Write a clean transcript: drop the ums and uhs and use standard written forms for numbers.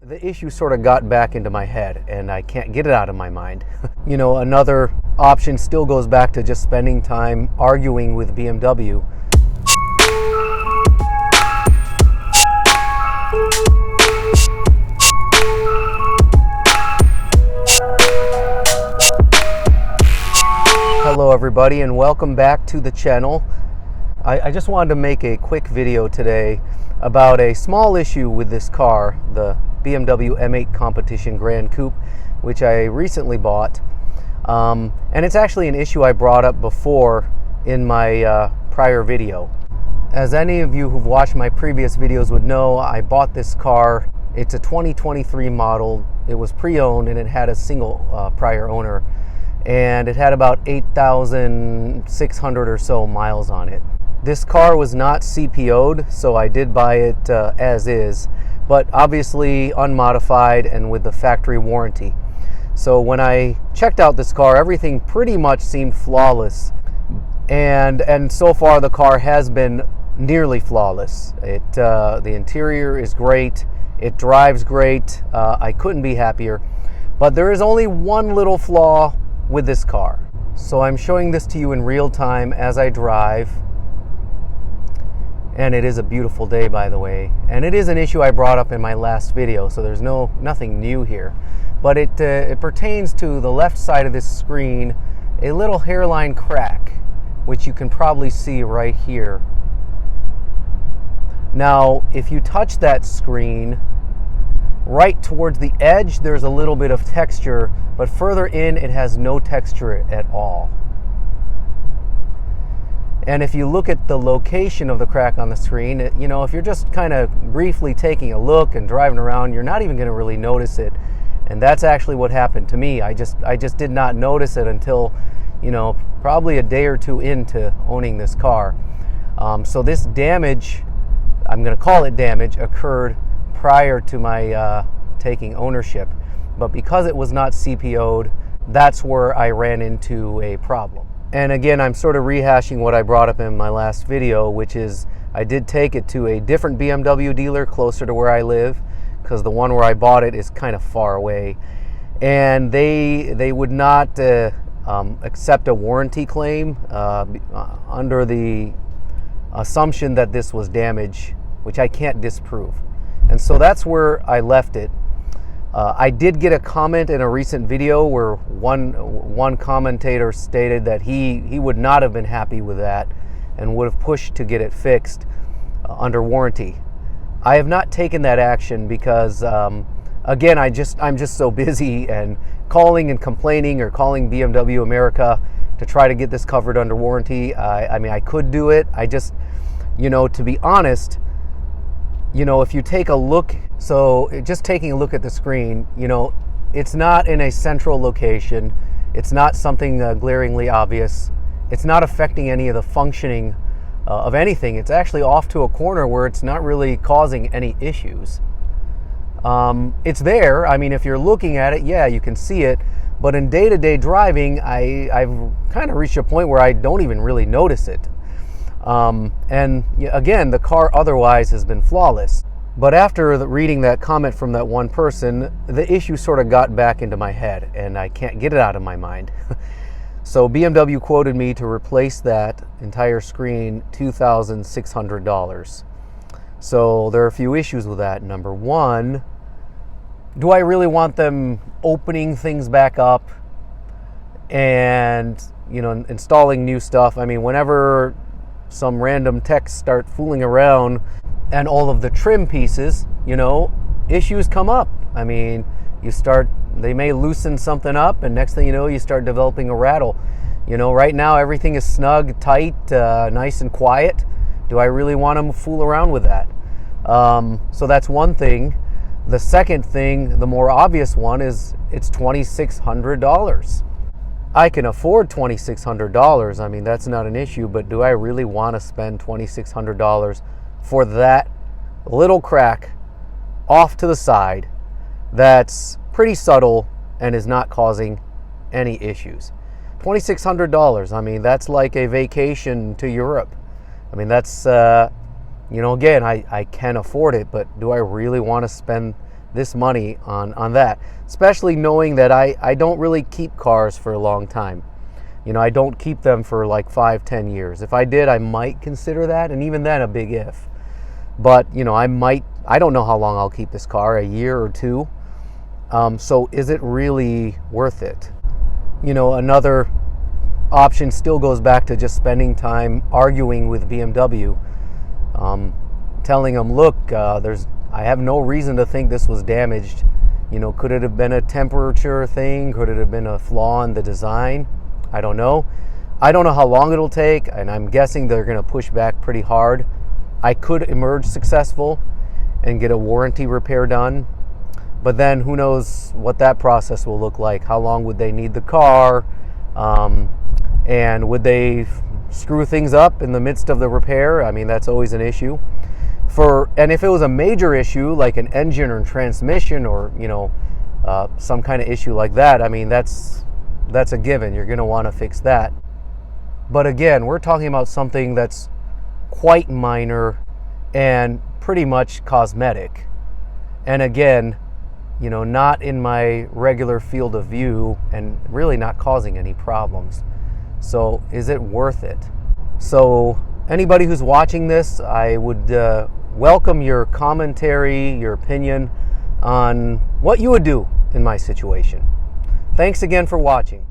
The issue sort of got back into my head and I can't get it out of my mind. Another option still goes back to just spending time arguing with BMW. Hello everybody and welcome back to the channel. I just wanted to make a quick video today about a small issue with this car, the BMW M8 Competition Grand Coupe, which I recently bought. And it's actually an issue I brought up before in my prior video. As any of you who've watched my previous videos would know, I bought this car. It's a 2023 model. It was pre-owned and it had a single prior owner. And it had about 8,600 or so miles on it. This car was not CPO'd, so I did buy it as is, but obviously unmodified and with the factory warranty. So when I checked out this car, everything pretty much seemed flawless. And so far the car has been nearly flawless. The interior is great. It drives great. I couldn't be happier. But there is only one little flaw with this car. So I'm showing this to you in real time as I drive. And it is a beautiful day, by the way. And it is an issue I brought up in my last video, so there's nothing new here. But it pertains to the left side of this screen, a little hairline crack, which you can probably see right here. Now, if you touch that screen, right towards the edge, there's a little bit of texture, but further in, it has no texture at all. And if you look at the location of the crack on the screen, if you're just kind of briefly taking a look and driving around, you're not even going to really notice it. And that's actually what happened to me. I just did not notice it until, probably a day or two into owning this car. So this damage, I'm going to call it damage, occurred prior to my taking ownership. But because it was not CPO'd, that's where I ran into a problem. And again, I'm sort of rehashing what I brought up in my last video, which is I did take it to a different BMW dealer closer to where I live, because the one where I bought it is kind of far away. And they would not accept a warranty claim under the assumption that this was damage, which I can't disprove. And so that's where I left it. I did get a comment in a recent video where one commentator stated that he would not have been happy with that and would have pushed to get it fixed under warranty. I have not taken that action because, again, I'm just so busy and calling and complaining or calling BMW America to try to get this covered under warranty. I mean, I could do it. I just, to be honest, if you take a look, so just taking a look at the screen, it's not in a central location. It's not something glaringly obvious. It's not affecting any of the functioning of anything. It's actually off to a corner where it's not really causing any issues. It's there. I mean, if you're looking at it, yeah, you can see it. But in day-to-day driving, I've kind of reached a point where I don't even really notice it. And again, the car otherwise has been flawless. But after reading that comment from that one person, the issue sort of got back into my head and I can't get it out of my mind. So BMW quoted me to replace that entire screen $2,600. So there are a few issues with that. Number one, do I really want them opening things back up and installing new stuff? I mean, whenever some random techs start fooling around and all of the trim pieces, issues come up. I mean, they may loosen something up and next thing you know, you start developing a rattle. Right now everything is snug, tight, nice and quiet. Do I really want to fool around with that? So that's one thing. The second thing, the more obvious one, is it's $2,600. I can afford $2,600. I mean, that's not an issue, but do I really want to spend $2,600 for that little crack off to the side that's pretty subtle and is not causing any issues? $2,600, I mean, that's like a vacation to Europe. I mean, that's, again, I can afford it, but do I really want to spend this money on that, especially knowing that I don't really keep cars for a long time. I don't keep them for like 5-10 years. If I did, I might consider that, and even then a big if. But I don't know how long I'll keep this car, a year or two. So is it really worth it? Another option still goes back to just spending time arguing with BMW, telling them, look, I have no reason to think this was damaged. Could it have been a temperature thing? Could it have been a flaw in the design? I don't know. I don't know how long it'll take, and I'm guessing they're going to push back pretty hard. I could emerge successful and get a warranty repair done, but then who knows what that process will look like. How long would they need the car? And would they screw things up in the midst of the repair? I mean, that's always an issue. And if it was a major issue, like an engine or transmission or, some kind of issue like that, I mean, that's a given. You're going to want to fix that. But again, we're talking about something that's quite minor and pretty much cosmetic. And again, not in my regular field of view and really not causing any problems. So is it worth it? So anybody who's watching this, I would welcome your commentary, your opinion on what you would do in my situation. Thanks again for watching.